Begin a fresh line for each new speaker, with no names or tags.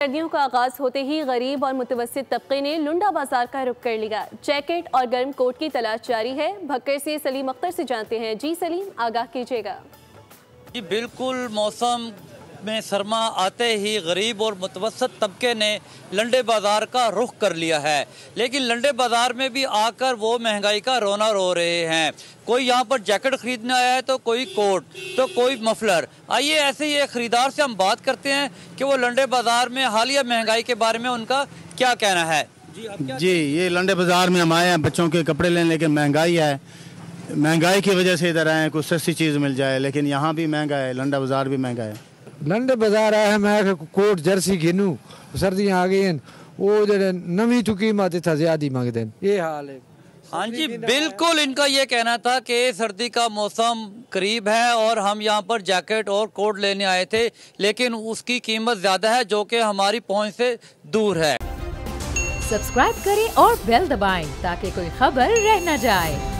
सर्दियों का आगाज होते ही गरीब और मुतवस्सित तबके ने लुंडा बाजार का रुख कर लिया। जैकेट और गर्म कोट की तलाश जारी है। भक्कर से सलीम अख्तर से जानते हैं। जी सलीम, आगाह कीजिएगा।
जी बिल्कुल, मौसम में सरमा आते ही गरीब और मुतवस्सित तबके ने लंडे बाज़ार का रुख कर लिया है, लेकिन लंडे बाज़ार में भी आकर वो महंगाई का रोना रो रहे हैं। कोई यहाँ पर जैकेट खरीदने आया है तो कोई कोट तो कोई मफलर। आइए ऐसे ही एक खरीदार से हम बात करते हैं कि वो लंडे बाज़ार में हालिया महंगाई के बारे में उनका क्या कहना है। जी,
ये लंडे बाज़ार में हम आए हैं बच्चों के कपड़े लेने, लेकिन महंगाई है। महंगाई की वजह से इधर आए कुछ सस्ती चीज़ मिल जाए, लेकिन यहाँ भी महंगा है, लंडा बाज़ार भी महंगा है।
लंडे बाजार आया मैं कोट जर्सी घिनू, सर्दियाँ आ गई हैं, वो जो नवी तो कीमत था ज्यादा मांगते हैं, ये हाल है।
हाँ जी बिल्कुल, इनका ये कहना था कि सर्दी का मौसम करीब है और हम यहाँ पर जैकेट और कोट लेने आए थे, लेकिन उसकी कीमत ज्यादा है जो कि हमारी पहुँच से दूर है।
सब्सक्राइब करें और बेल दबाएं ताकि कोई खबर रह न जाए।